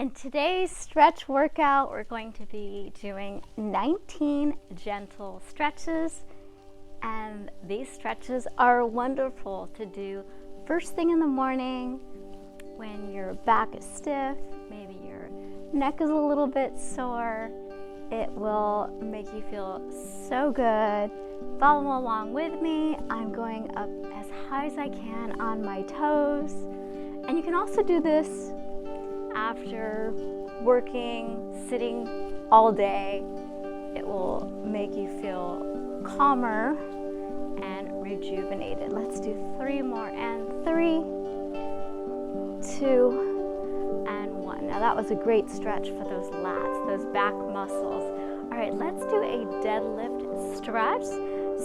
In today's stretch workout, we're going to be doing 19 gentle stretches, and these stretches are wonderful to do first thing in the morning when your back is stiff, maybe your neck is a little bit sore. It will make you feel so good. Follow along with me. I'm going up as high as I can on my toes, and you can also do this after working, sitting all day. It will make you feel calmer and rejuvenated. Let's do 3 more, and 3, 2, and 1. Now that was a great stretch for those lats, those back muscles. All right, let's do a deadlift stretch.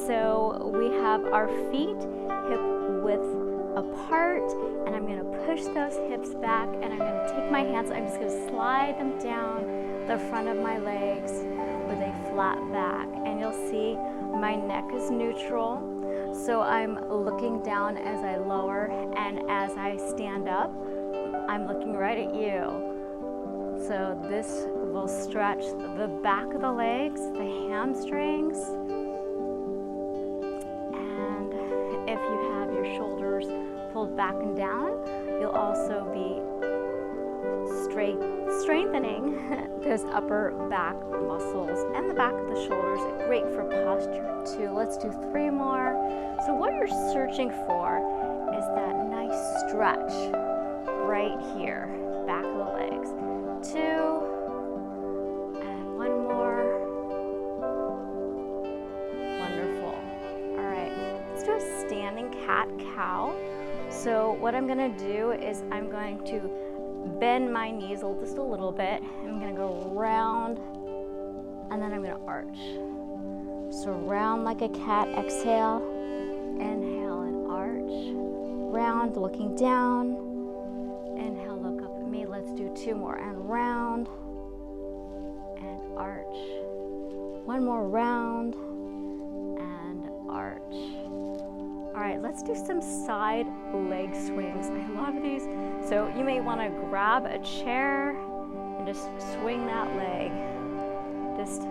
So we have our feet hip width apart, and I'm going to push those hips back, and I'm going to take my hands, I'm just going to slide them down the front of my legs with a flat back, and you'll see my neck is neutral, so I'm looking down as I lower, and as I stand up, I'm looking right at you. So this will stretch the back of the legs, the hamstrings, and if you have your shoulders pulled back and down, you'll also be strengthening those upper back muscles and the back of the shoulders. Great for posture too. Let's do 3 more. So what you're searching for is that nice stretch right here, back of the legs. 2, and 1 more. Wonderful. All right, let's do a standing cat-cow. So what I'm going to do is I'm going to bend my knees just a little bit. I'm going to go round, and then I'm going to arch. So round like a cat, exhale, inhale and arch. Round, looking down, inhale, look up at me. Let's do 2 more, and round and arch. 1 more, round and arch. All right, let's do some side leg swings. I love these. So you may want to grab a chair and just swing that leg, just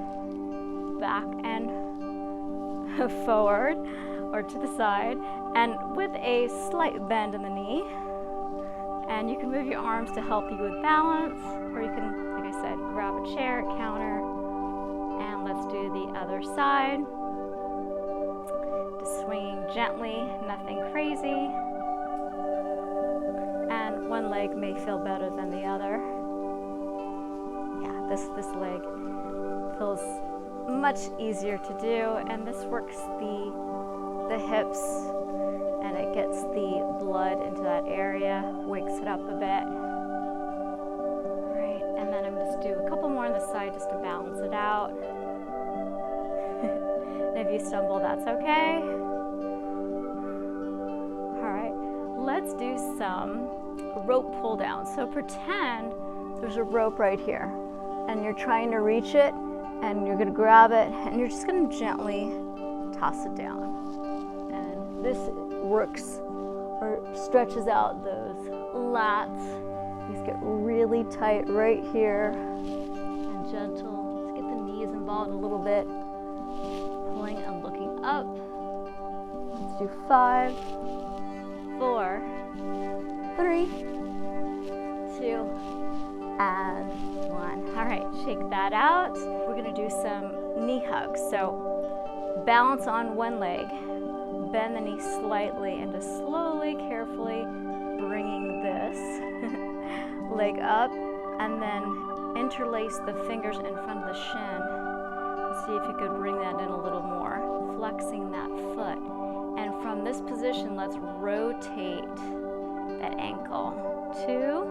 back and forward or to the side, and with a slight bend in the knee. And you can move your arms to help you with balance, or you can, like I said, grab a chair, counter, and let's do the other side. Swinging gently, nothing crazy. And one leg may feel better than the other. Yeah, this leg feels much easier to do, and this works the hips, and it gets the blood into that area, wakes it up a bit. All right, and then I'm just do a couple more on the side just to balance it out. If you stumble, that's okay. All right, let's do some rope pull down. So pretend there's a rope right here, and you're trying to reach it, and you're gonna grab it, and you're just gonna gently toss it down. And this works or stretches out those lats. These get really tight right here, and gentle. Let's get the knees involved a little bit. Pulling and looking up. Let's do 5, 4, 3, 2, and 1. All right, shake that out. We're gonna do some knee hugs. So balance on one leg, bend the knee slightly, and just slowly, carefully bringing this leg up, and then interlace the fingers in front of the shin. See if you could bring that in a little more, flexing that foot. And from this position, let's rotate that ankle 2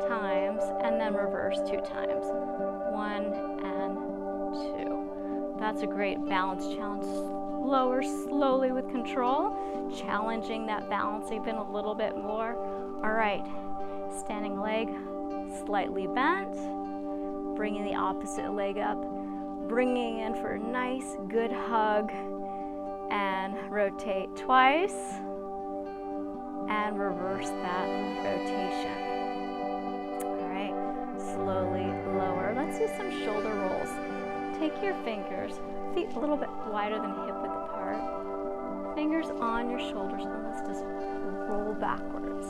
times, and then reverse 2 times. 1 and 2. That's a great balance challenge. Lower slowly with control, challenging that balance even a little bit more. All right, standing leg slightly bent, bringing the opposite leg up, bringing in for a nice, good hug, and rotate twice, and reverse that rotation. All right, some shoulder rolls. Take your fingers, feet a little bit wider than hip width apart, fingers on your shoulders, and let's just roll backwards.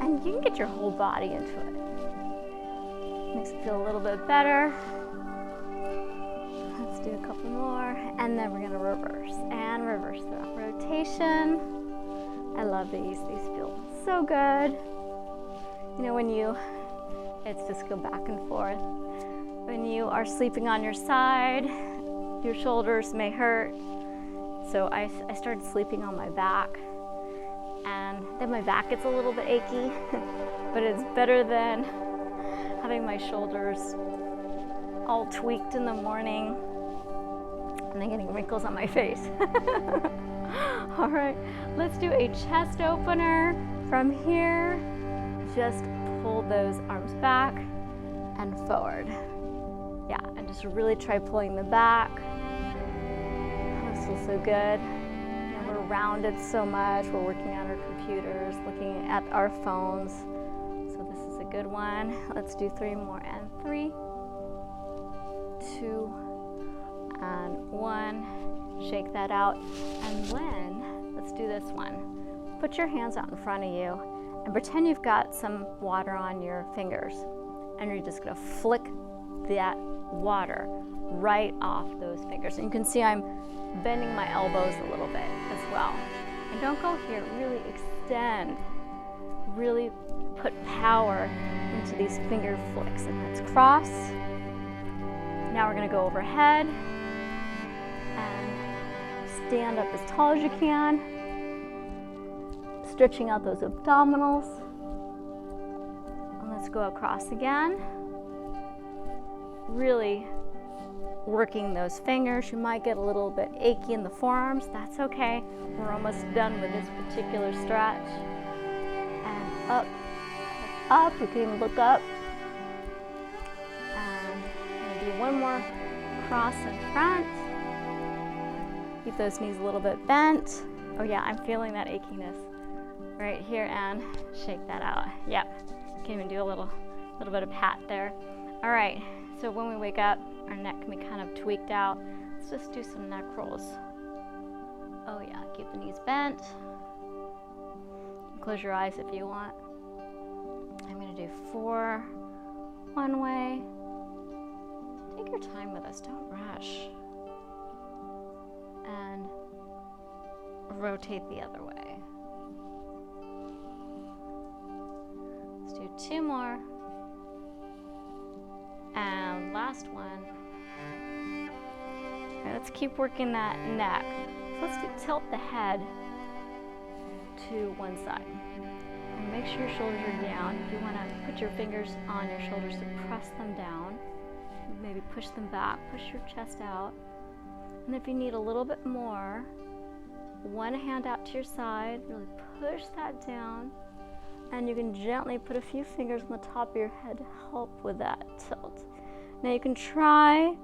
And you can get your whole body into it. Makes it feel a little bit better. Let's do a couple more, and then we're gonna reverse and reverse throughout rotation. I love these feel so good. You know, it's just go back and forth. When you are sleeping on your side, your shoulders may hurt. So I started sleeping on my back, and then my back gets a little bit achy, but it's better than having my shoulders all tweaked in the morning and then getting wrinkles on my face. All right, let's do a chest opener. From here, just pull those arms back and forward. Yeah, and just really try pulling them back. This feels so good. You know, we're rounded so much. We're working on our computers, looking at our phones. So this is a good one. Let's do 3 more. And 3, 2, and 1. Shake that out. And then, let's do this one. Put your hands out in front of you and pretend you've got some water on your fingers. And you're just gonna flick that water right off those fingers. And you can see I'm bending my elbows a little bit as well. And don't go here, really extend. Really put power into these finger flicks. And let's cross. Now we're gonna go overhead and stand up as tall as you can. Stretching out those abdominals. And let's go across again. Really working those fingers. You might get a little bit achy in the forearms. That's okay. We're almost done with this particular stretch. And up, up. You can even look up. And we'll do one more cross in front. Keep those knees a little bit bent. Oh yeah, I'm feeling that achiness right here, and shake that out. Yep, can even do a little bit of pat there. All right, so when we wake up, our neck can be kind of tweaked out. Let's just do some neck rolls. Oh yeah, keep the knees bent. Close your eyes if you want. I'm gonna do 4 one way. Take your time with us, don't rush. And rotate the other way. Let's do 2 more. And last one. Okay, let's keep working that neck. So let's tilt the head to one side. And make sure your shoulders are down. If you want to put your fingers on your shoulders to press them down, maybe push them back, push your chest out. And if you need a little bit more, one hand out to your side, really push that down. And you can gently put a few fingers on the top of your head to help with that tilt. Now you can try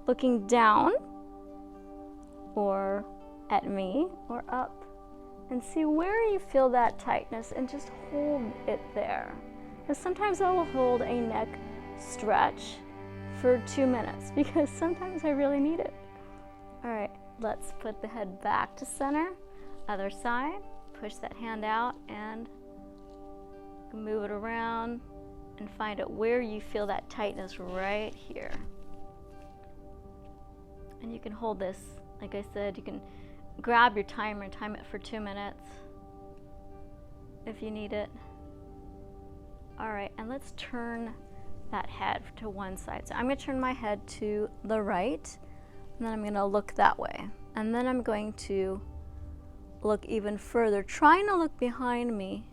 looking down or at me or up and see where you feel that tightness and just hold it there. Because sometimes I will hold a neck stretch for 2 minutes because sometimes I really need it. All right, let's put the head back to center. Other side, push that hand out and move it around and find out where you feel that tightness right here. And you can hold this, like I said, you can grab your timer and time it for 2 minutes if you need it. All right, and let's turn that head to one side. So I'm gonna turn my head to the right, and then I'm gonna look that way. And then I'm going to look even further, trying to look behind me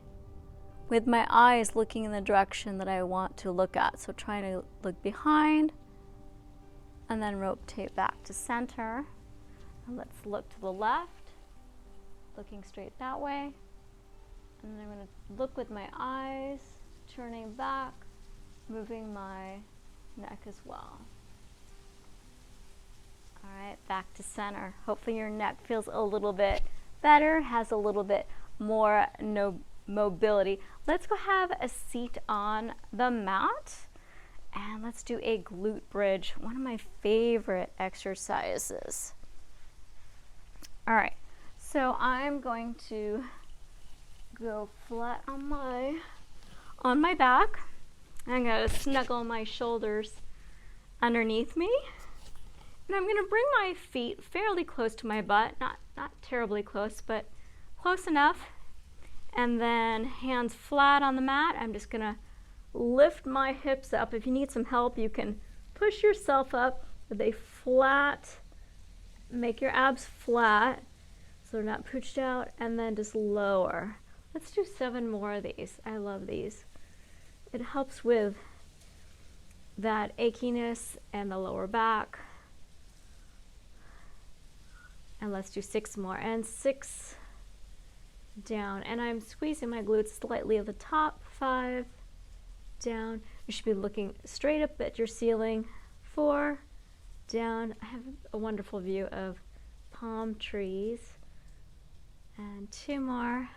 with my eyes looking in the direction that I want to look at. So trying to look behind and then rotate back to center. And let's look to the left, looking straight that way. And then I'm going to look with my eyes, turning back, moving my neck as well. All right, back to center. Hopefully your neck feels a little bit better, has a little bit more mobility. Let's go have a seat on the mat And let's do a glute bridge, one of my favorite exercises. All right, so I'm going to go flat on my back. I'm going to snuggle my shoulders underneath me. And I'm going to bring my feet fairly close to my butt, not terribly close, but close enough. And then hands flat on the mat. I'm just going to lift my hips up. If you need some help, you can push yourself up with a flat, make your abs flat so they're not pushed out, and then just lower. Let's do 7 more of these. I love these. It helps with that achiness and the lower back. And let's do 6 more, and 6 down. And I'm squeezing my glutes slightly at the top. 5 down. You should be looking straight up at your ceiling. 4 down. I have a wonderful view of palm trees. And 2 more.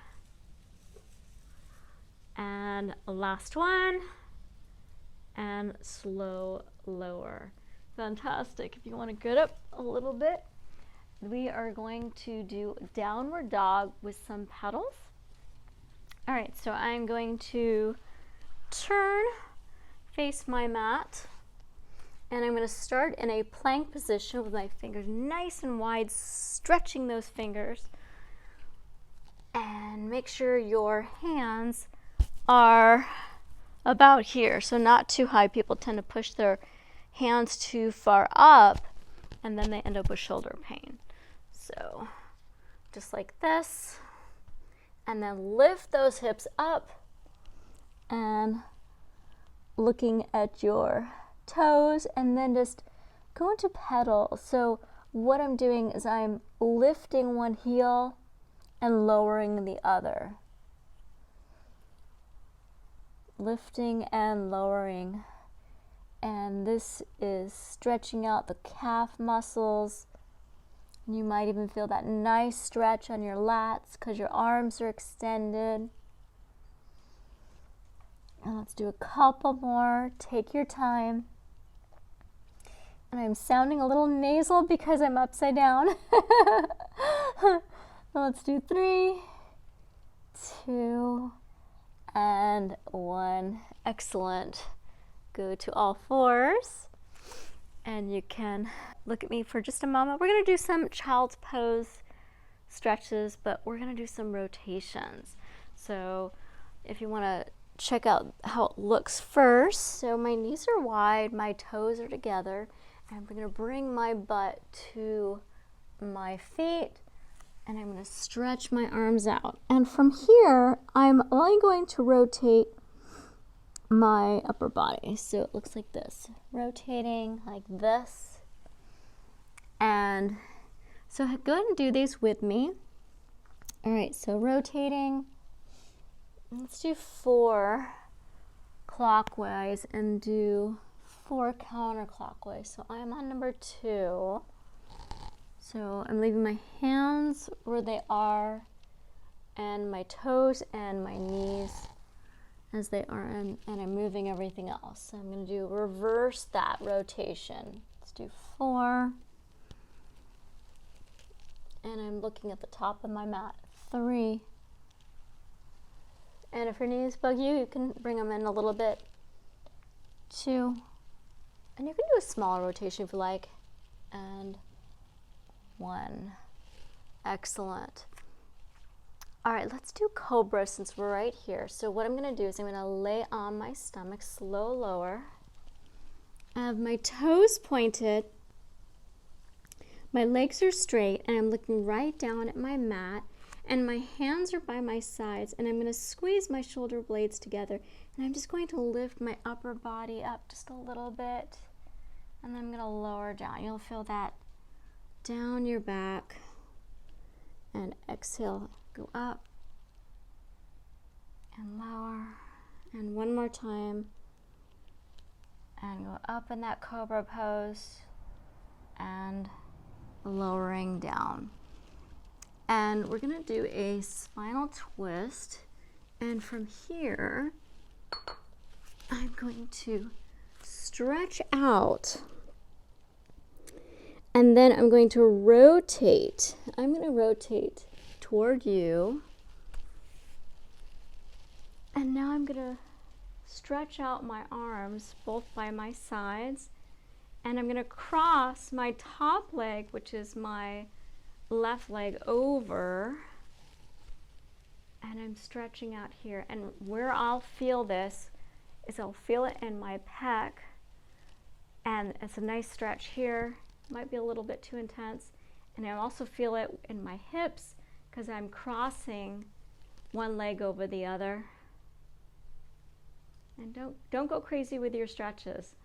And last one. And slow lower. Fantastic. If you want to get up a little bit, we are going to do downward dog with some pedals. All right, so I'm going to turn, face my mat, and I'm going to start in a plank position with my fingers nice and wide, stretching those fingers. And make sure your hands are about here, so not too high. People tend to push their hands too far up, and then they end up with shoulder pain. So just like this, and then lift those hips up and looking at your toes, and then just go into pedal. So what I'm doing is I'm lifting one heel and lowering the other. Lifting and lowering. And this is stretching out the calf muscles. You might even feel that nice stretch on your lats because your arms are extended. And let's do a couple more. Take your time. And I'm sounding a little nasal because I'm upside down. Let's do 3, 2, and 1. Excellent. Go to all fours. And you can look at me for just a moment. We're going to do some child's pose stretches, but we're going to do some rotations. So if you want to check out how it looks first, so my knees are wide, my toes are together, and I'm going to bring my butt to my feet, and I'm going to stretch my arms out. And from here, I'm only going to rotate my upper body. So it looks like this, rotating like this. And so go ahead and do these with me. All right, so rotating. Let's do 4 clockwise and do 4 counterclockwise. So I'm on number 2. So I'm leaving my hands where they are, and my toes and my knees as they are, and I'm moving everything else. So I'm going to do reverse that rotation. Let's do 4. And I'm looking at the top of my mat. 3. And if your knees bug you, you can bring them in a little bit. 2. And you can do a small rotation if you like. And 1. Excellent. All right, let's do cobra since we're right here. So what I'm going to do is I'm going to lay on my stomach, slow lower. I have my toes pointed. My legs are straight, and I'm looking right down at my mat, and my hands are by my sides, and I'm going to squeeze my shoulder blades together, and I'm just going to lift my upper body up just a little bit, and then I'm going to lower down. You'll feel that down your back, and exhale. Go up and lower, and one more time, and go up in that cobra pose and lowering down. And we're going to do a spinal twist, and from here I'm going to stretch out. And then I'm going to rotate. I'm going to rotate toward you. And now I'm going to stretch out my arms both by my sides. And I'm going to cross my top leg, which is my left leg, over. And I'm stretching out here. And where I'll feel this is I'll feel it in my pec. And it's a nice stretch here. Might be a little bit too intense. And I also feel it in my hips because I'm crossing one leg over the other. And don't go crazy with your stretches.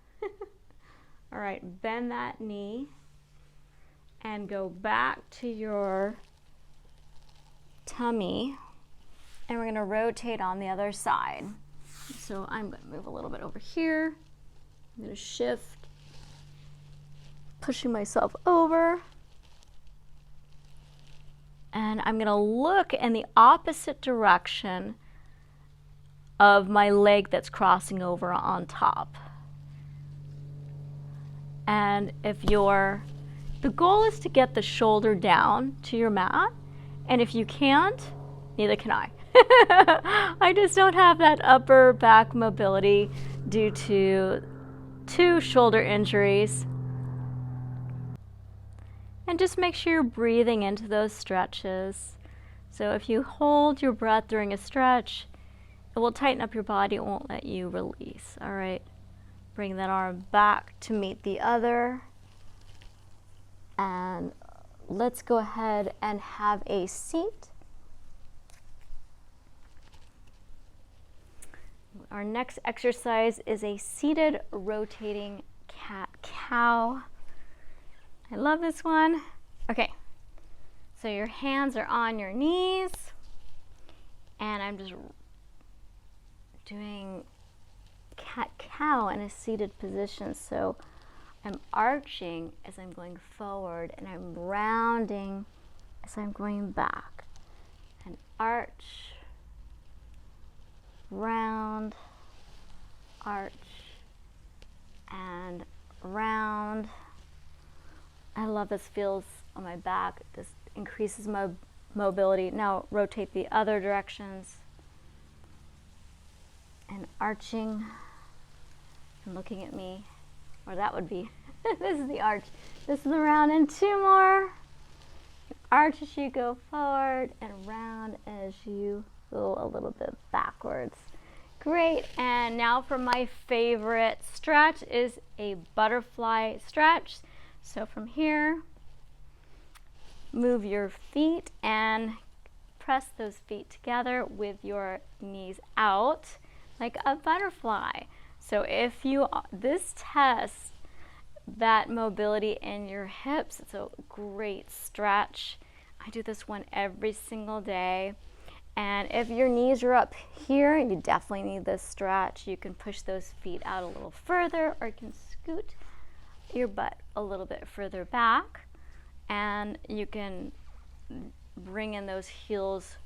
All right, bend that knee and go back to your tummy. And we're going to rotate on the other side. So I'm going to move a little bit over here. I'm going to shift, pushing myself over. And I'm going to look in the opposite direction of my leg that's crossing over on top. And the goal is to get the shoulder down to your mat. And if you can't, neither can I. I just don't have that upper back mobility due to 2 shoulder injuries. And just make sure you're breathing into those stretches. So if you hold your breath during a stretch, it will tighten up your body. It won't let you release. All right. Bring that arm back to meet the other. And let's go ahead and have a seat. Our next exercise is a seated rotating cat-cow. I love this one. Okay, so your hands are on your knees, and I'm just doing cat-cow in a seated position. So I'm arching as I'm going forward, and I'm rounding as I'm going back. And arch, round, arch, and round. I love this, feels on my back. This increases my mobility. Now rotate the other directions. And arching and looking at me, or that would be, this is the arch. This is the round, and 2 more. Arch as you go forward, and round as you go a little bit backwards. Great, and now for my favorite stretch is a butterfly stretch. So from here, move your feet and press those feet together with your knees out like a butterfly. So if this tests that mobility in your hips. It's a great stretch. I do this one every single day. And if your knees are up here, you definitely need this stretch. You can push those feet out a little further, or you can scoot your butt a little bit further back, and you can bring in those heels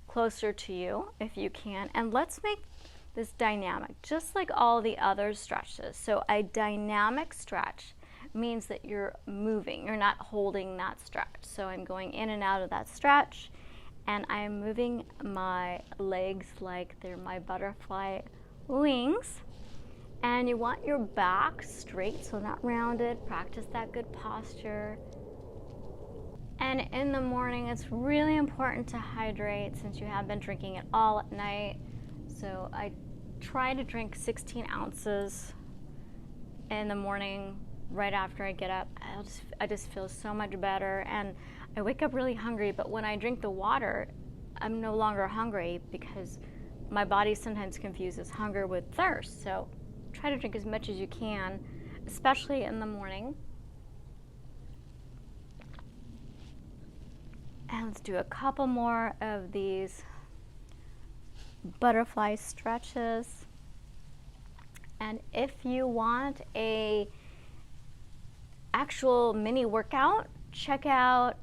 closer to you if you can. And let's make this dynamic, just like all the other stretches. So a dynamic stretch means that you're moving, you're not holding that stretch. So I'm going in and out of that stretch, and I'm moving my legs like they're my butterfly wings. And you want your back straight, so not rounded. Practice that good posture. And in the morning, it's really important to hydrate since you have been drinking it all at night. So I try to drink 16 ounces in the morning right after I get up. I just feel so much better, and I wake up really hungry, but when I drink the water, I'm no longer hungry because my body sometimes confuses hunger with thirst. So try to drink as much as you can, especially in the morning. And let's do a couple more of these butterfly stretches. And if you want a actual mini workout, check out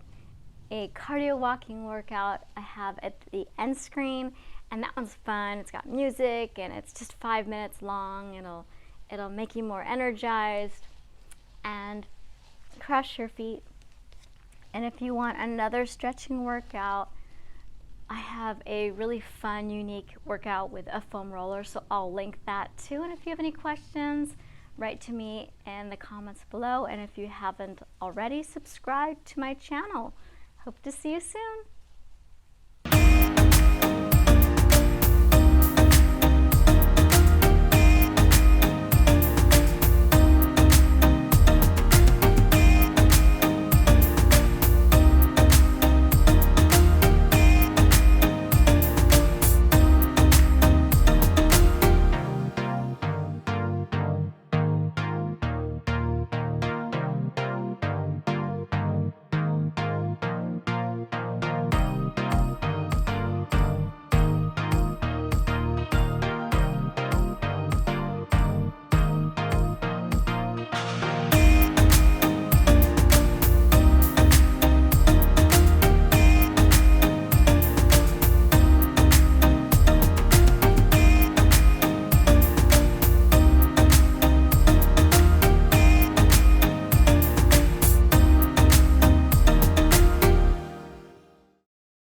a cardio walking workout I have at the end screen, and that one's fun. It's got music and it's just 5 minutes long. It'll It'll make you more energized and crush your feet. And if you want another stretching workout, I have a really fun, unique workout with a foam roller, so I'll link that too. And if you have any questions, write to me in the comments below. And if you haven't already, subscribe to my channel. Hope to see you soon.